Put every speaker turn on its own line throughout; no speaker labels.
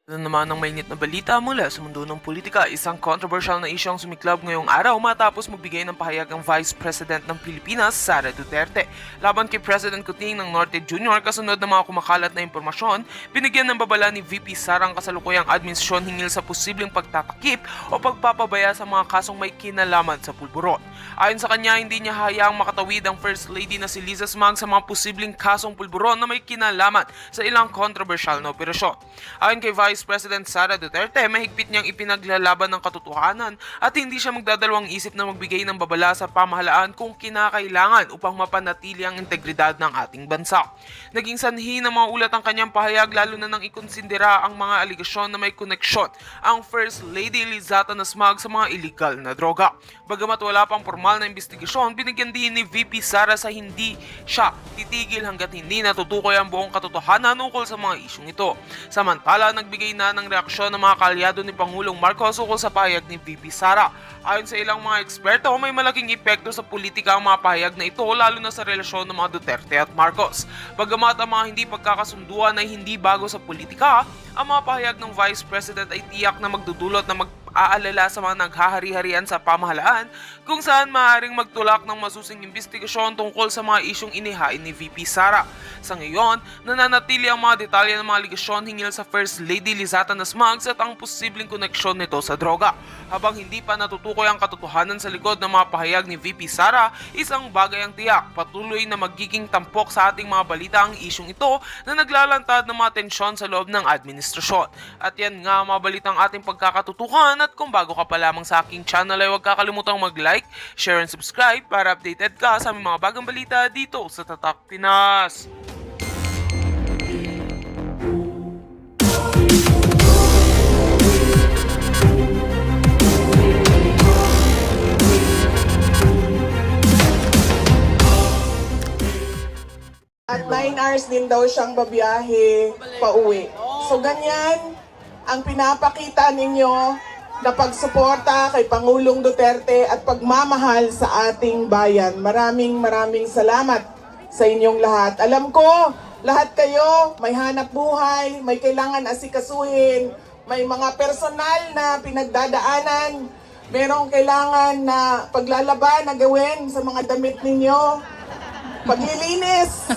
Ano naman ang mainit na balita mula sa mundo ng politika, isang controversial na issue ang sumiklab ngayong araw matapos magbigay ng pahayag ang Vice President ng Pilipinas, Sara Duterte. Laban kay President Kuting ng Norte Jr. kasunod ng mga kumakalat na impormasyon, binigyan ng babala ni VP Sara ang kasalukuyang administrasyon hingil sa posibleng pagtatakip o pagpapabaya sa mga kasong may kinalaman sa pulburon. Ayon sa kanya, hindi niya hayaang makatawid ang First Lady na si Liza Smag sa mga posibleng kasong pulburon na may kinalaman sa ilang controversial na operasyon. Ayon kay Vice President Sara Duterte, mahigpit niyang ipinaglalaban ng katotohanan at hindi siya magdadalawang isip na magbigay ng babala sa pamahalaan kung kinakailangan upang mapanatili ang integridad ng ating bansa. Naging sanhi ng mga ulat ang kanyang pahayag lalo na nang ikonsidera ang mga aligasyon na may koneksyon ang First Lady Lizata Nasmag sa mga illegal na droga. Bagamat wala pang formal na investigasyon, binigyan din ni VP Sara sa hindi siya titigil hanggat hindi natutukoy ang buong katotohanan ukol sa mga isyong ito. Samantala, nagbigay na ng reaksyon ng mga kaalyado ni Pangulong Marcos ukol sa pahayag ni VP Sara. Ayon sa ilang mga eksperto, may malaking epekto sa politika ang mga pahayag na ito lalo na sa relasyon ng mga Duterte at Marcos. Bagamat ang mga hindi pagkakasunduan ay hindi bago sa politika, ang mga pahayag ng Vice President ay tiyak na magdudulot na aalala sa mga naghahari-harian sa pamahalaan kung saan maaaring magtulak ng masusing investigasyon tungkol sa mga isyong inihain ni VP Sara. Sa ngayon, nananatili ang mga detalye ng mga aligasyon hingil sa First Lady Lizata Nasmag at ang posibleng koneksyon nito sa droga. Habang hindi pa natutukoy ang katotohanan sa likod ng mga pahayag ni VP Sara, isang bagay ang tiyak, patuloy na magiging tampok sa ating mga balita ang isyong ito na naglalantad ng mga tensyon sa loob ng administrasyon. At yan nga mga balitang ating pagkakatutukan. At kung bago ka pa lamang sa aking channel ay huwag kakalimutang mag-like, share and subscribe para updated ka sa aming mga bagong balita dito sa Tatak Pinas.
At 9 hours din daw siyang babiyahe pauwi. So ganyan ang pinapakita ninyo na pagsuporta kay Pangulong Duterte at pagmamahal sa ating bayan. Maraming salamat sa inyong lahat. Alam ko, lahat kayo may hanap buhay, may kailangan asikasuhin, may mga personal na pinagdadaanan, merong kailangan na paglalaban na gawin sa mga damit ninyo. Paglilinis.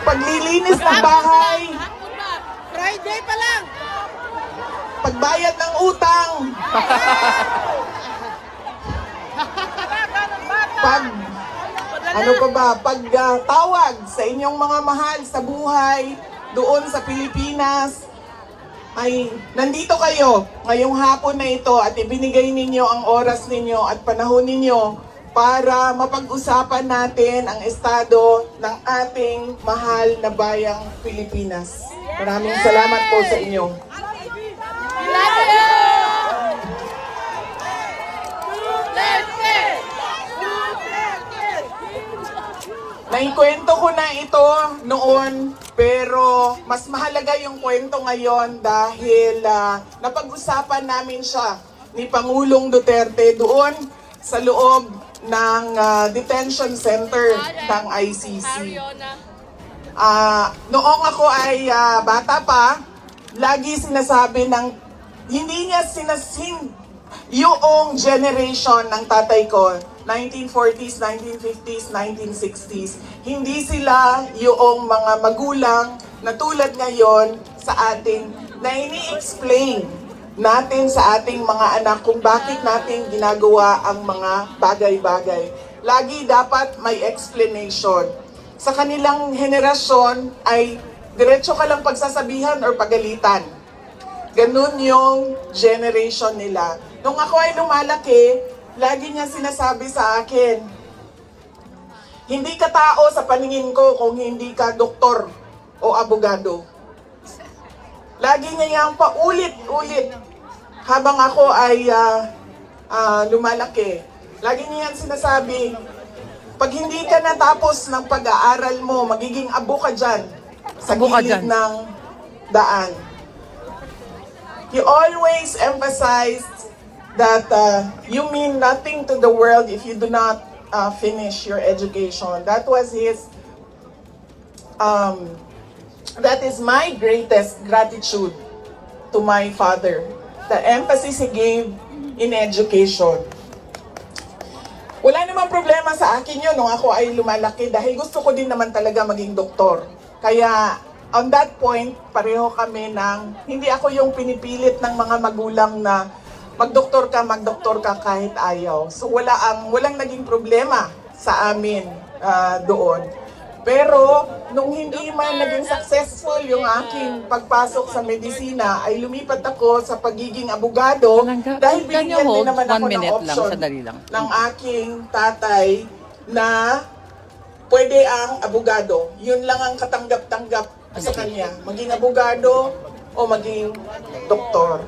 Paglilinis ng bahay.
Friday pa lang.
Pagbayad ng utang. Pagtawag sa inyong mga mahal sa buhay doon sa Pilipinas. Ay, nandito kayo ngayong hapon na ito at ibinigay ninyo ang oras ninyo at panahon ninyo para mapag-usapan natin ang estado ng ating mahal na bayang Pilipinas. Maraming salamat po sa inyo. Naikwento ko na ito noon, pero mas mahalaga yung kwento ngayon dahil napag-usapan namin siya ni Pangulong Duterte doon sa loob ng detention center ng ICC. Noong ako ay bata pa, lagi sinasabi ng hindi niya sinasin yung generation ng tatay ko, 1940s, 1950s, 1960s. Hindi sila yung mga magulang na tulad ngayon sa atin na ini-explain natin sa ating mga anak kung bakit natin ginagawa ang mga bagay-bagay. Lagi dapat may explanation. Sa kanilang henerasyon ay diretso ka lang pagsasabihan or pagalitan. Ganun yung generation nila. Nung ako ay lumalaki, lagi niya sinasabi sa akin, hindi ka tao sa paningin ko kung hindi ka doktor o abogado. Lagi niya yung paulit-ulit habang ako ay lumalaki. Lagi niya yan sinasabi, pag hindi ka natapos ng pag-aaral mo, magiging abo ka dyan sa gilid ng daan. He always emphasized that you mean nothing to the world if you do not finish your education. That was his That is my greatest gratitude to my father. The emphasis he gave in education. Wala namang problema sa akin yun nung ako ay lumalaki dahil gusto ko din naman talaga maging doktor. Kaya on that point, pareho kami ng hindi ako yung pinipilit ng mga magulang na magdoktor ka kahit ayaw. So walang naging problema sa amin doon. Pero nung hindi man naging successful yung aking pagpasok sa medisina, ay lumipat ako sa pagiging abogado dahil binigyan din naman ako ng option ng aking tatay na pwede ang abogado. Yun lang ang katanggap-tanggap sa kanya, maging abogado o maging doktor.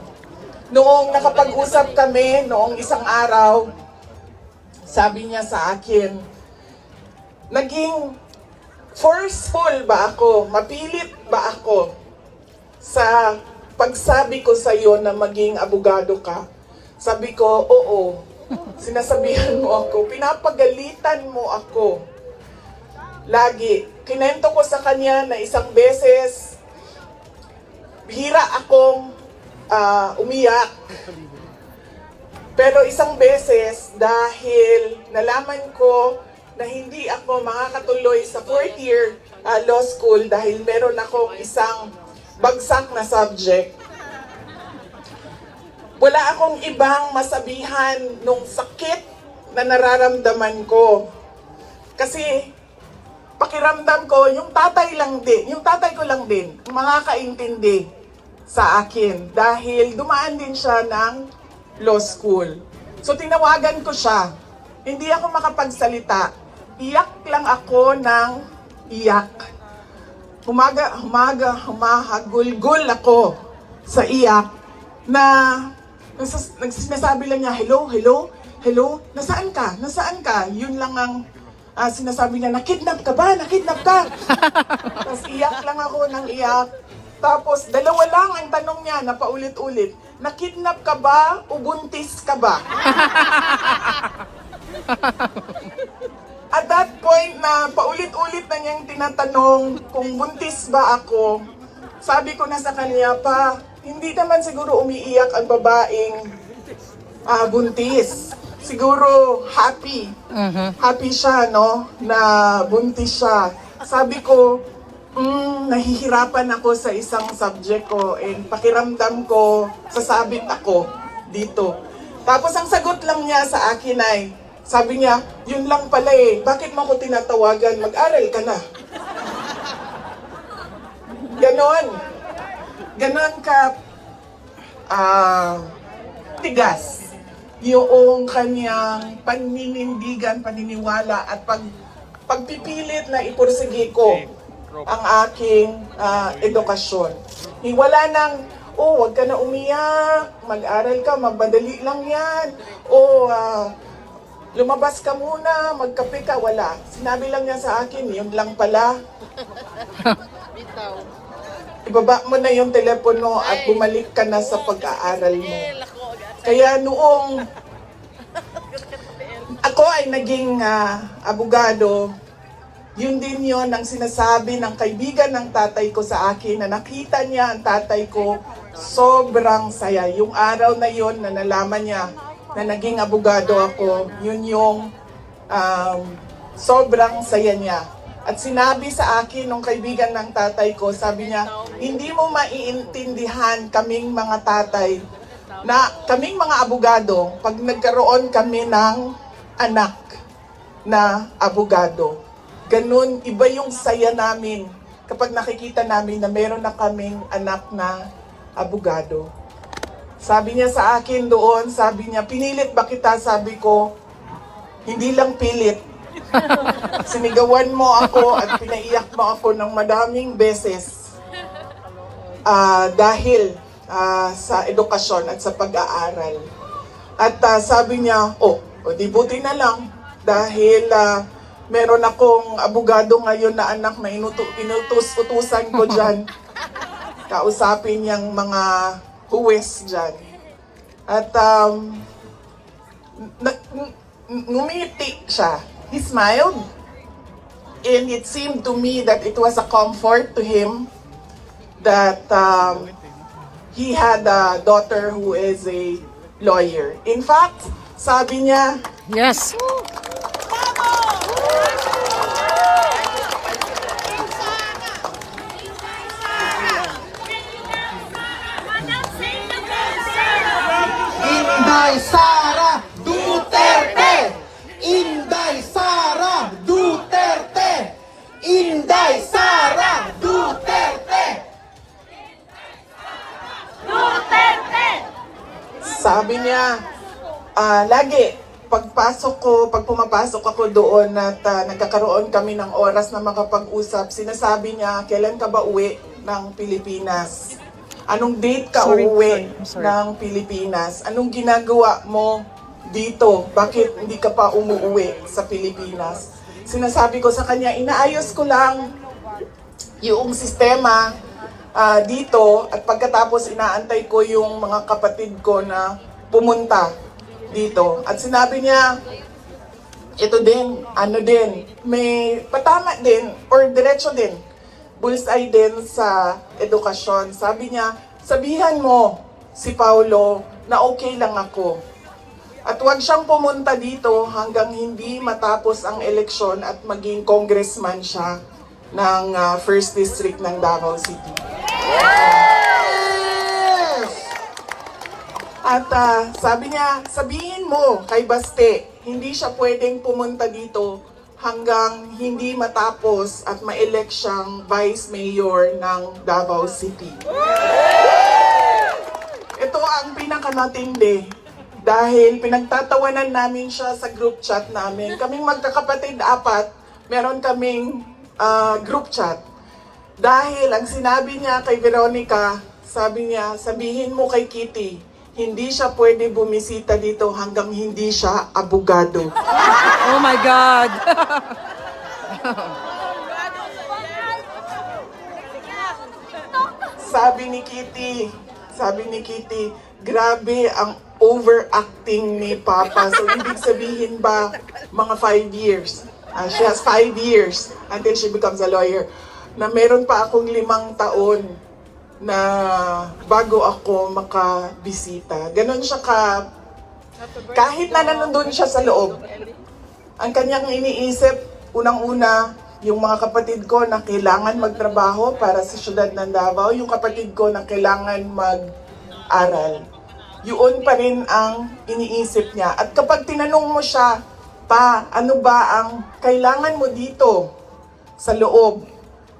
Noong nakapag-usap kami, noong isang araw, sabi niya sa akin, naging forceful ba ako? Mapilit ba ako sa pagsabi ko sa iyo na maging abogado ka? Sabi ko, oo. Sinasabihan mo ako, pinapagalitan mo ako. Lagi. Kinento ko sa kanya na isang beses, bihira akong umiyak. Pero isang beses, dahil nalaman ko na hindi ako makakatuloy sa 4th year law school dahil meron akong isang bagsak na subject. Wala akong ibang masabihan nung sakit na nararamdaman ko. Kasi pakiramdam ko, yung tatay ko lang din, makakaintindi sa akin dahil dumaan din siya ng law school. So tinawagan ko siya. Hindi ako makapagsalita. Iyak lang ako ng iyak. Humahagulgul ako sa iyak na sinasabi lang niya, hello, nasaan ka? Yun lang ang sinasabi niya, nakidnap ka ba? Tapos iyak lang ako ng iyak. Tapos dalawa lang ang tanong niya na paulit-ulit, nakidnap ka ba o buntis ka ba? At that point na paulit-ulit na niyang tinatanong kung buntis ba ako, sabi ko na sa kanya, pa, hindi naman siguro umiiyak ang babaeng buntis. Siguro happy. Happy siya, no? Na buntis siya. Sabi ko, nahihirapan ako sa isang subject ko and pakiramdam ko, sasabit ako dito. Tapos ang sagot lang niya sa akin ay, sabi niya, yun lang pala eh, bakit mo ko tinatawagan? Mag-aral ka na. Ganon ka tigas yung kanyang paniniwala at pagpipilit na ipursige ko ang aking edukasyon. Wala nang, wag ka na umiyak, mag-aral ka, magbadali lang yan, lumabas ka muna, magkape ka, wala. Sinabi lang niya sa akin, yun lang pala. Ibaba mo na yung telepono at bumalik ka na sa pag-aaral mo. Kaya noong ako ay naging abogado, yun din yun ang sinasabi ng kaibigan ng tatay ko sa akin na nakita niya ang tatay ko, sobrang saya. Yung araw na yun na nalaman niya na naging abogado ako, yun yung sobrang saya niya. At sinabi sa akin ng kaibigan ng tatay ko, sabi niya, hindi mo maiintindihan kaming mga tatay, na kaming mga abogado, pag nagkaroon kami ng anak na abogado. Ganun, iba yung saya namin kapag nakikita namin na meron na kaming anak na abogado. Sabi niya sa akin doon, sabi niya, pinilit ba kita? Sabi ko, hindi lang pilit. Sinigawan mo ako at pinaiyak mo ako ng madaming beses dahil sa edukasyon at sa pag-aaral. At sabi niya, di buti na lang dahil meron akong abogado ngayon na anak na inutus-utusan ko dyan. Kausapin niyang mga huwes dyan. At ngumiti siya. He smiled. And it seemed to me that it was a comfort to him that he had a daughter who is a lawyer. In fact, sabi niya,
Yes.
Inday Sara Duterte! Inday Sara Duterte! Inday Sara Duterte!
sabi niya, lagi, pag pumapasok ako doon at nagkakaroon kami ng oras na makapag-usap, sinasabi niya, kailan ka ba uwi ng Pilipinas? Anong date ka uuwi ng Pilipinas? Anong ginagawa mo dito? Bakit hindi ka pa umuwi sa Pilipinas? Sinasabi ko sa kanya, inaayos ko lang yung sistema dito at pagkatapos inaantay ko yung mga kapatid ko na pumunta dito. At sinabi niya, ito din, may patama din or diretso din, bullseye din sa edukasyon. Sabi niya, sabihan mo si Paulo na okay lang ako. At huwag siyang pumunta dito hanggang hindi matapos ang eleksyon at maging congressman siya ng 1st District ng Davao City. At sabi niya, sabihin mo kay Baste, hindi siya pwedeng pumunta dito hanggang hindi matapos at ma-elect siyang Vice Mayor ng Davao City. Ito ang pinakamatindi dahil pinagtatawanan namin siya sa group chat namin. Kaming magkakapatid 4, meron kaming group chat. Dahil ang sinabi niya kay Veronica, sabi niya, sabihin mo kay Kitty, hindi siya pwede bumisita dito hanggang hindi siya abogado.
Oh my God.
Sabi ni Kitty, grabe ang overacting ni Papa. So, ibig sabihin ba, mga 5 years. She has 5 years until she becomes a lawyer. Na meron pa akong 5 taon na bago ako makabisita. Ganon siya kahit na nandun siya sa loob. Ang kanyang iniisip, unang-una, yung mga kapatid ko na kailangan magtrabaho para sa syudad ng Davao, yung kapatid ko na kailangan mag-aral. Yun pa rin ang iniisip niya. At kapag tinanong mo siya, pa, ano ba ang kailangan mo dito sa loob?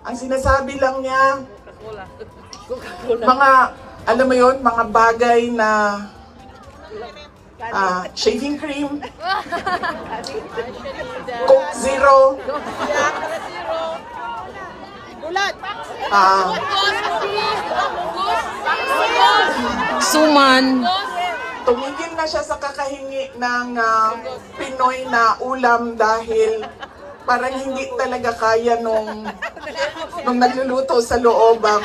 Ang sinasabi lang niya, mga, alam mo yun, mga bagay na shaving cream, Coke Zero,
Suman.
tumigil na siya sa kakahingi ng Pinoy na ulam dahil parang hindi talaga kaya nung nagluluto sa loob ang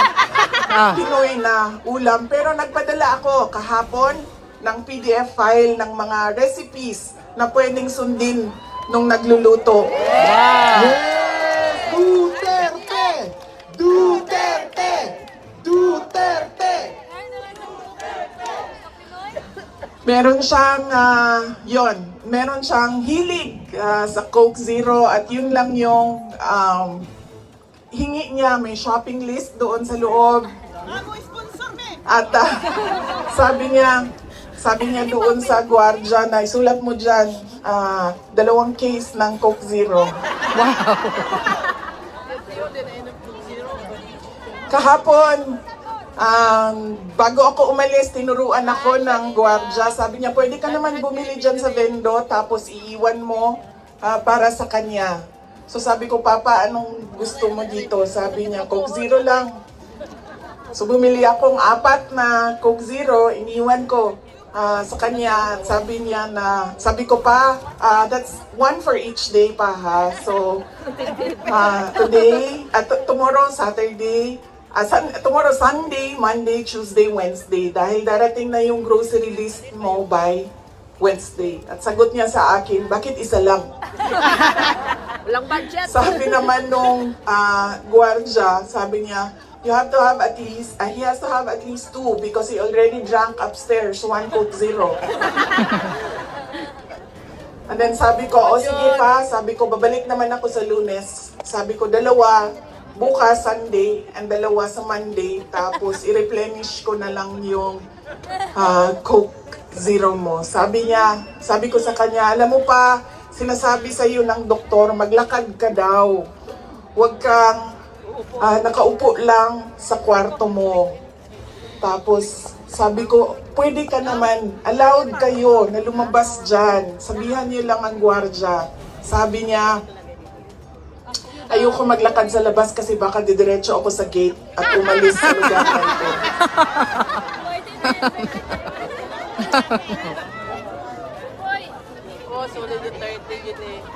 Pinoy na ulam. Pero nagpadala ako kahapon ng PDF file ng mga recipes na pwedeng sundin nung nagluluto.
Yes! Duterte! Duterte! Duterte!
Meron siyang, meron siyang hilig sa Coke Zero at yun lang yung hingi niya. May shopping list doon sa loob. At sabi niya doon sa gwardiya na isulat mo dyan, 2 case ng Coke Zero. Kahapon, bago ako umalis, tinuruan ako ng gwardiya. Sabi niya, pwede ka naman bumili dyan sa vendo, tapos iiwan mo para sa kanya. So sabi ko, Papa, anong gusto mo dito? Sabi niya, Coke Zero lang. So bumili akong 4 na Coke Zero, iniwan ko sa kanya. Sabi ko pa, that's 1 for each day pa ha. So today, tomorrow, Saturday, tomorrow Sunday, Monday, Tuesday, Wednesday. Dahil darating na yung grocery list mo by Wednesday. At sagot niya sa akin, bakit isa lang?
Walang budget.
Sabi naman nung gwardiya, sabi niya, you have to have at least, he has to have at least 2 because he already drank upstairs, 1 Coke Zero. And then sabi ko, o sige pa, sabi ko, babalik naman ako sa Lunes. Sabi ko, 2, bukas Sunday, and 2 sa Monday, tapos i-replenish ko na lang yung Coke Zero mo. Sabi ko sa kanya, alam mo pa, sinasabi sa iyo ng doktor, maglakad ka daw. Huwag kang nakaupo lang sa kwarto mo. Tapos sabi ko, pwede ka naman, allowed kayo na lumabas dyan. Sabihan niyo lang ang gwardya. Sabi niya, ayoko maglakad sa labas kasi baka didiretso ako sa gate at umalis sa lugar na ito.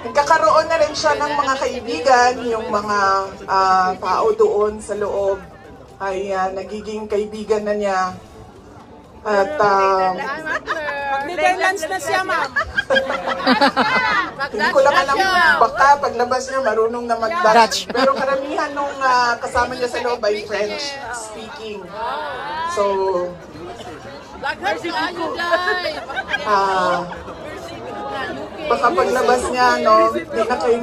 Nagkakaroon na rin siya ng mga kaibigan, yung mga tao doon sa loob ay nagiging kaibigan na niya. At
Netherlands na siya, ma'am.
hindi ko lang alam, baka paglabas niya marunong na mag-Dutch. Pero karamihan nung kasama niya sa loob ay French speaking. So, baka paglabas niya, no, di na kay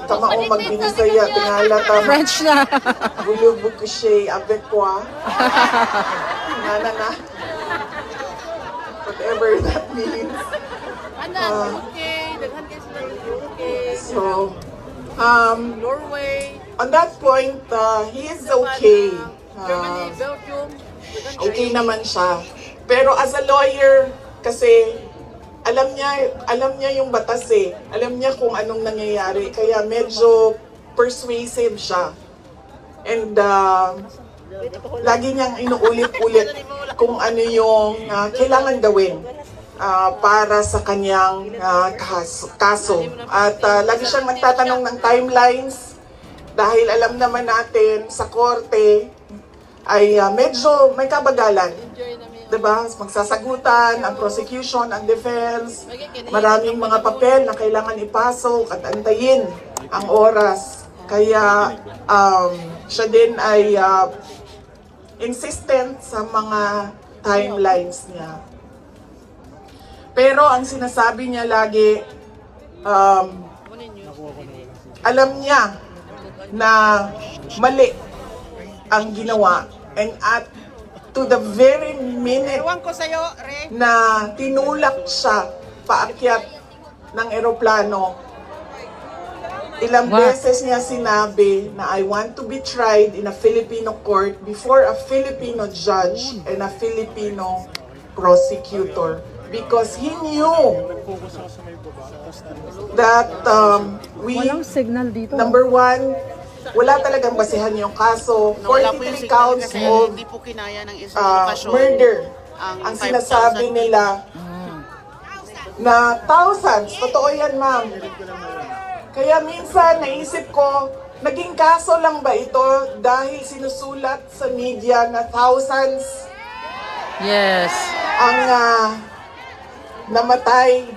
Kamao magbinisaya, tingala ta,
French na.
Voulez-vous coucher avec moi? Nana na. Whatever that means. So,
Norway,
on that point, he is okay.
Germany, Belgium.
Okay naman siya. Pero as a lawyer, kasi alam niya yung batas eh. Alam niya kung anong nangyayari. Kaya medyo persuasive siya. And lagi niyang inuulit-ulit kung ano yung kailangan gawin para sa kanyang kaso. At lagi siyang nagtatanong ng timelines dahil alam naman natin sa korte ay medyo may kabagalan. Diba? Magsasagutan, ang prosecution, ang defense, maraming mga papel na kailangan ipasok at antayin ang oras. Kaya siya din ay insistent sa mga timelines niya. Pero ang sinasabi niya lagi, alam niya na mali ang ginawa, and at to the very minute na tinulak siya paakyat ng eroplano, ilang beses niya sinabi na I want to be tried in a Filipino court before a Filipino judge and a Filipino prosecutor, because he knew that
Walang signal dito.
number 1, wala talagang basihan yung kaso. 43 counts of
Hindi po kinaya ng isang lokasyon.
murder
Ang
ang sinasabi
5,000
nila na thousands. Totoo yan, ma'am. Kaya minsan naisip ko, naging kaso lang ba ito dahil sinusulat sa media na thousands
Yes.
ang namatay?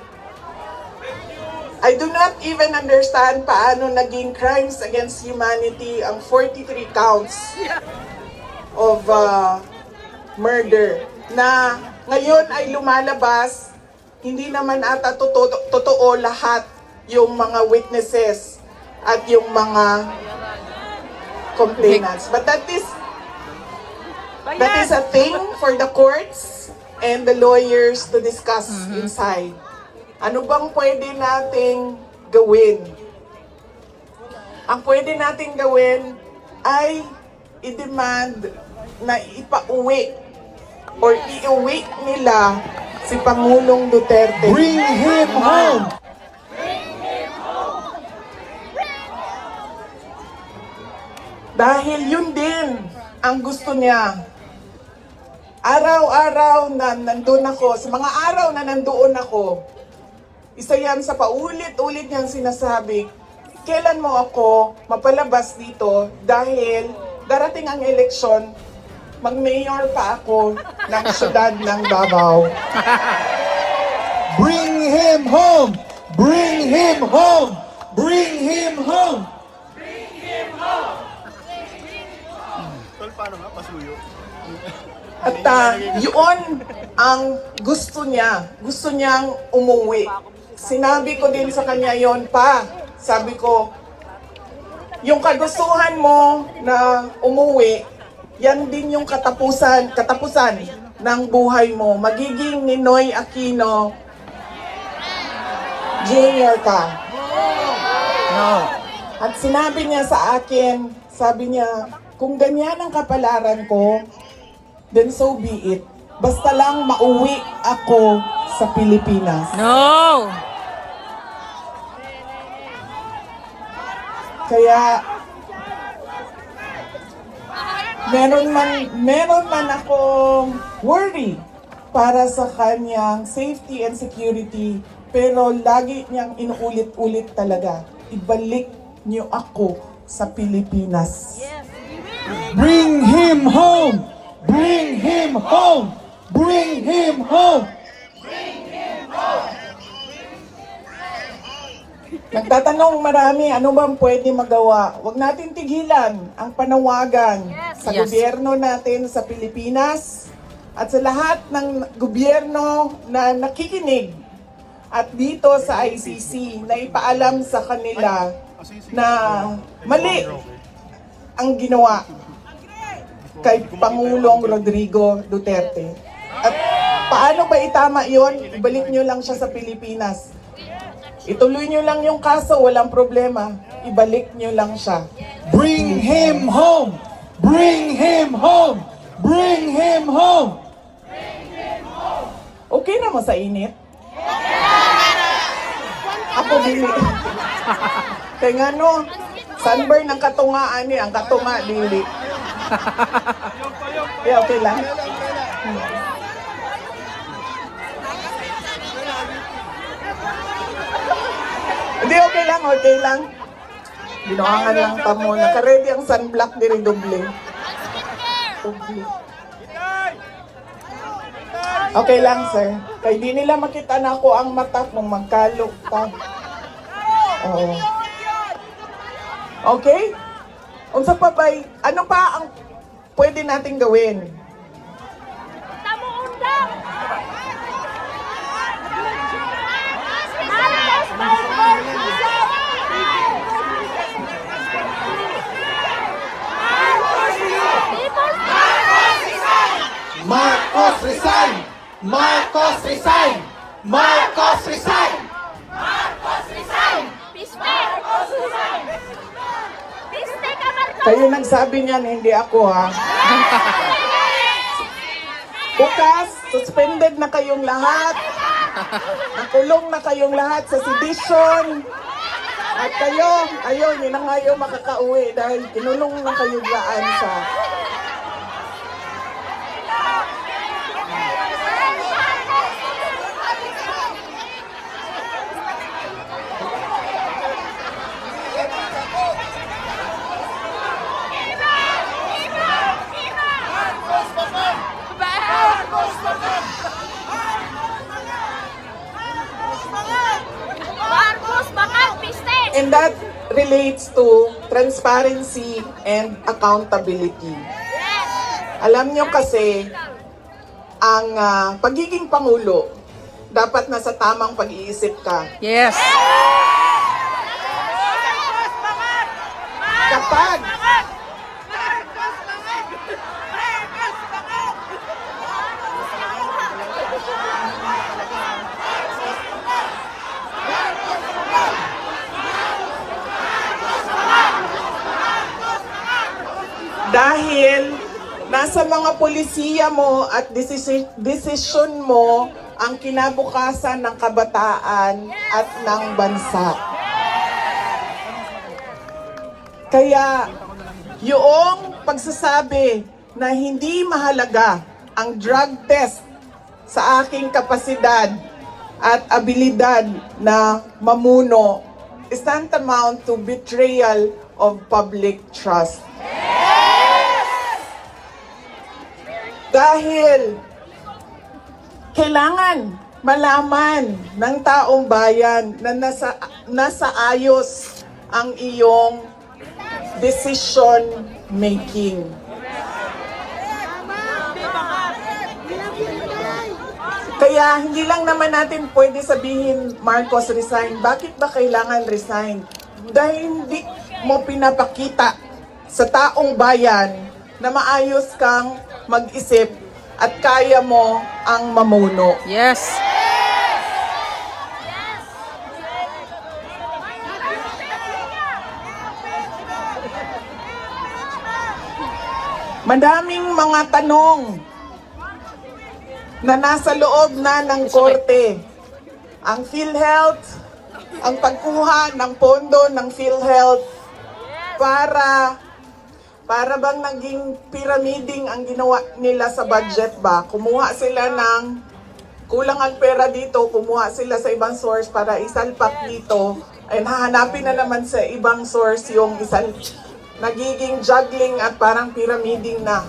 I do not even understand paano naging crimes against humanity ang 43 counts of murder na ngayon ay lumalabas. Hindi naman ata totoo lahat yung mga witnesses at yung mga complainants. But that is a thing for the courts and the lawyers to discuss inside. Ano bang pwede nating gawin? Ang pwede nating gawin ay i-demand na ipauwi or iuwi nila si Pangulong Duterte.
Bring him home!
Dahil yun din ang gusto niya. Araw-araw na nandun ako, sa mga araw na nandoon ako, isa yan sa paulit-ulit niyang sinasabi, kailan mo ako mapalabas dito dahil darating ang eleksyon, mag-mayor pa ako ng syudad ng Davao.
Bring him home! Bring him home! Bring him home!
At yun ang gusto niya. Gusto niyang umuwi. Sinabi ko din sa kanya yon pa. Sabi ko, yung kagustuhan mo na umuwi, yan din yung katapusan ng buhay mo. Magiging Ninoy Aquino Jr. ka.
No.
At sinabi niya sa akin, sabi niya, kung ganyan ang kapalaran ko, then so be it. Basta lang mauwi ako sa Pilipinas.
No.
Kaya meron man akong worry para sa kanyang safety and security, pero lagi niyang inuulit-ulit talaga, ibalik niyo ako sa Pilipinas.
Bring him home! Bring him home! Bring him home!
Nagtatanong marami, ano bang pwede magawa? Huwag natin tigilan ang panawagan sa
Yes.
gobyerno natin sa Pilipinas at sa lahat ng gobyerno na nakikinig at dito sa ICC na ipaalam sa kanila na mali ang ginawa kay Pangulong Rodrigo Duterte. At paano ba itama yon? Ibalik nyo lang siya sa Pilipinas. Ituloy nyo lang yung kaso, walang problema. Ibalik nyo lang siya.
Bring him home! Bring him home! Bring him home!
Okay na mo sa init? Ako dili. Kaya nga no, sunburn ang katungaan niya, ang katunga dili. Yeah, okay lang. Hindi, okay lang, okay lang. Binuangan lang pa mo. Naka-ready ang sunblock diri doble. Okay. Okay lang, sir. Kaya di nila makita na ako ang mata kung magkalok ka. Oo. Okay? Unsa pa ba? Ano pa ang pwede nating gawin?
Marcos resign! Marcos resign! Marcos resign!
Kayo nagsabi niyan, hindi ako ha. Bukas, suspended na kayong lahat. Nakulong na kayong lahat sa sedition. At kayo, ayun, yun ang ayaw makakauwi dahil kinulong na kayo dyan sa... And that relates to transparency and accountability. Alam nyo kasi, ang pagiging Pangulo, dapat nasa tamang pag-iisip ka.
Yes.
Kapag dahil nasa mga polisiya mo at desisyon mo ang kinabukasan ng kabataan at ng bansa. Kaya yung pagsasabi na hindi mahalaga ang drug test sa aking kapasidad at abilidad na mamuno is tantamount to betrayal of public trust. Dahil kailangan malaman ng taong bayan na nasa ayos ang iyong decision making. Kaya hindi lang naman natin pwede sabihin, Marcos resign. Bakit ba kailangan resign? Dahil hindi mo pinapakita sa taong bayan na maayos kang mag-isip at kaya mo ang mamuno.
Yes.
Madaming mga tanong na nasa loob na ng korte. Ang PhilHealth, ang pagkuha ng pondo ng PhilHealth para bang naging pyramiding ang ginawa nila sa budget ba? Kumuha sila ng kulang ang pera dito, kumuha sila sa ibang source para isalpak dito, and hahanapin na naman sa ibang source yung nagiging juggling at parang pyramiding na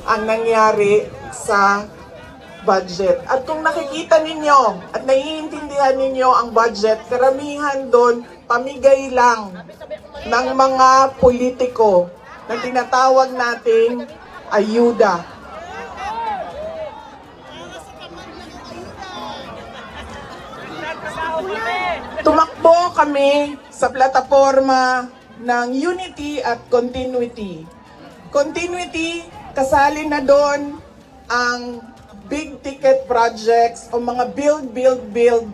ang nangyari sa budget. At kung nakikita ninyo at naiintindihan ninyo ang budget, karamihan doon pamigay lang ng mga politiko na tinatawag nating ayuda. Tumakbo kami sa plataforma ng unity at continuity. Continuity, kasali na doon ang big ticket projects o mga build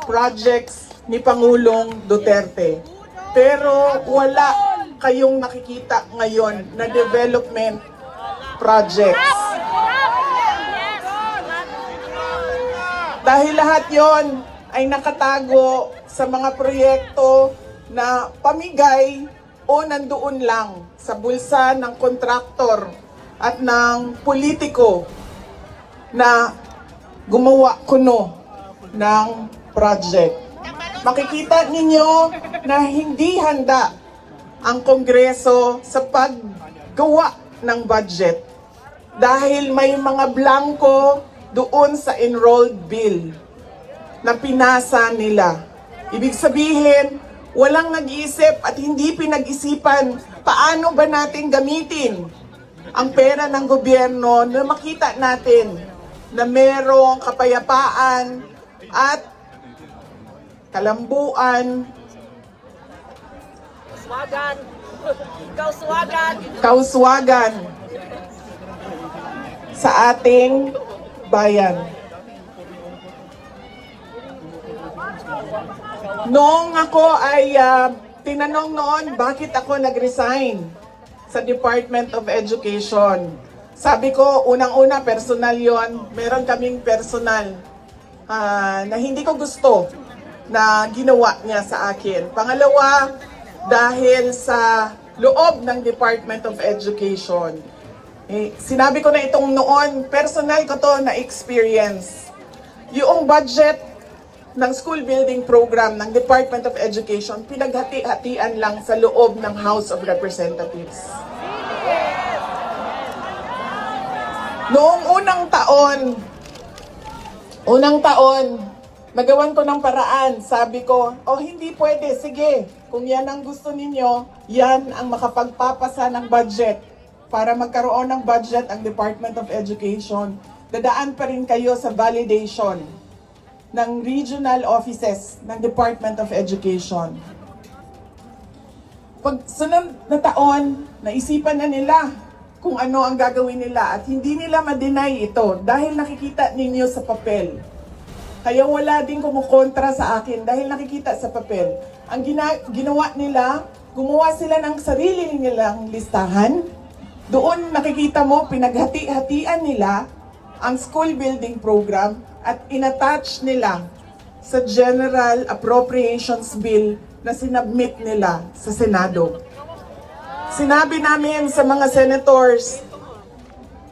projects ni Pangulong Duterte. Pero wala kayong nakikita ngayon na development projects. Dahil lahat yon ay nakatago sa mga proyekto na pamigay o nandoon lang sa bulsa ng kontraktor at ng politiko na gumawa kuno ng project. Makikita ninyo na hindi handa ang Kongreso sa paggawa ng budget dahil may mga blanco doon sa enrolled bill na pinasa nila. Ibig sabihin, walang nag-iisip at hindi pinag-isipan paano ba natin gamitin ang pera ng gobyerno na makita natin na merong kapayapaan at kalambuan, kauswagan sa ating bayan. Noong ako ay tinanong noon bakit ako nag-resign sa Department of Education. Sabi ko, unang-una, personal yon. Meron kaming personal na hindi ko gusto na ginawa niya sa akin. Pangalawa, dahil sa loob ng Department of Education. Sinabi ko na itong noon, personal ko to na experience. Yung budget ng school building program ng Department of Education, pinaghati-hatian lang sa loob ng House of Representatives. Noong unang taon, nagawan ko ng paraan. Sabi ko, hindi pwede, sige, kung yan ang gusto ninyo, yan ang makapagpapasa ng budget. Para magkaroon ng budget ang Department of Education, dadaan pa rin kayo sa validation ng regional offices ng Department of Education. Pag sunod na taon, naisipan na nila kung ano ang gagawin nila at hindi nila ma-deny ito dahil nakikita ninyo sa papel. Kaya wala din kumukontra sa akin dahil nakikita sa papel. Ang ginawa nila, gumawa sila ng sarili nilang listahan. Doon nakikita mo, pinaghati-hatian nila ang school building program at inattach nila sa General Appropriations Bill na sinubmit nila sa Senado. Sinabi namin sa mga senators,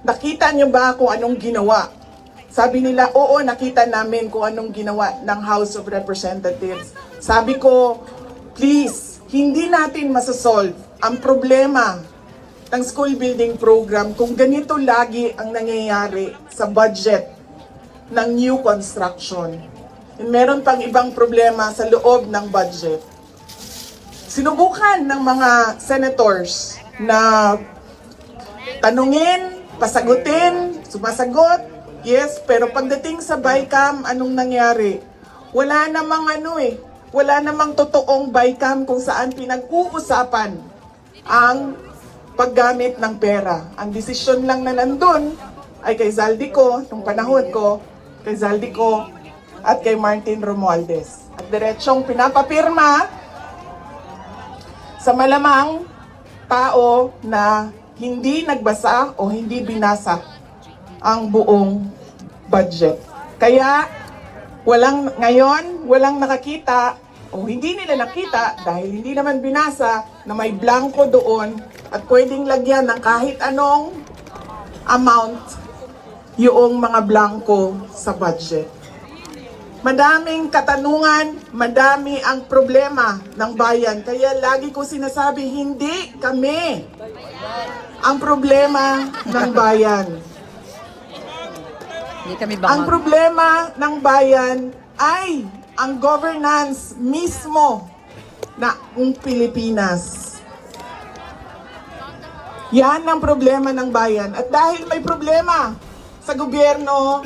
nakita niyo ba kung anong ginawa? Sabi nila, oo, nakita namin kung anong ginawa ng House of Representatives. Sabi ko, please, hindi natin masasolve ang problema ng school building program kung ganito lagi ang nangyayari sa budget ng new construction. And meron pang ibang problema sa loob ng budget. Sinubukan ng mga senators na tanungin, pasagutin, sumasagot, Yes, pero pagdating sa BICAM, anong nangyari? Wala namang wala namang totoong BICAM kung saan pinag-uusapan ang paggamit ng pera. Ang desisyon lang na nandun ay kay Zaldico, nung panahon ko, kay Zaldico at kay Martin Romualdez. At diretsong pinapapirma sa malamang tao na hindi nagbasa o hindi binasa ang buong budget. Kaya walang nakakita o hindi nila nakita dahil hindi naman binasa na may blanco doon at pwedeng lagyan ng kahit anong amount yung mga blanco sa budget. Madaming katanungan, madami ang problema ng bayan. Kaya lagi ko sinasabi, hindi kami ang problema ng bayan.
Hindi kami
Ang
bangag.
problema ng bayan ay ang governance mismo ng Pilipinas. Yan ang problema ng bayan. At dahil may problema sa gobyerno,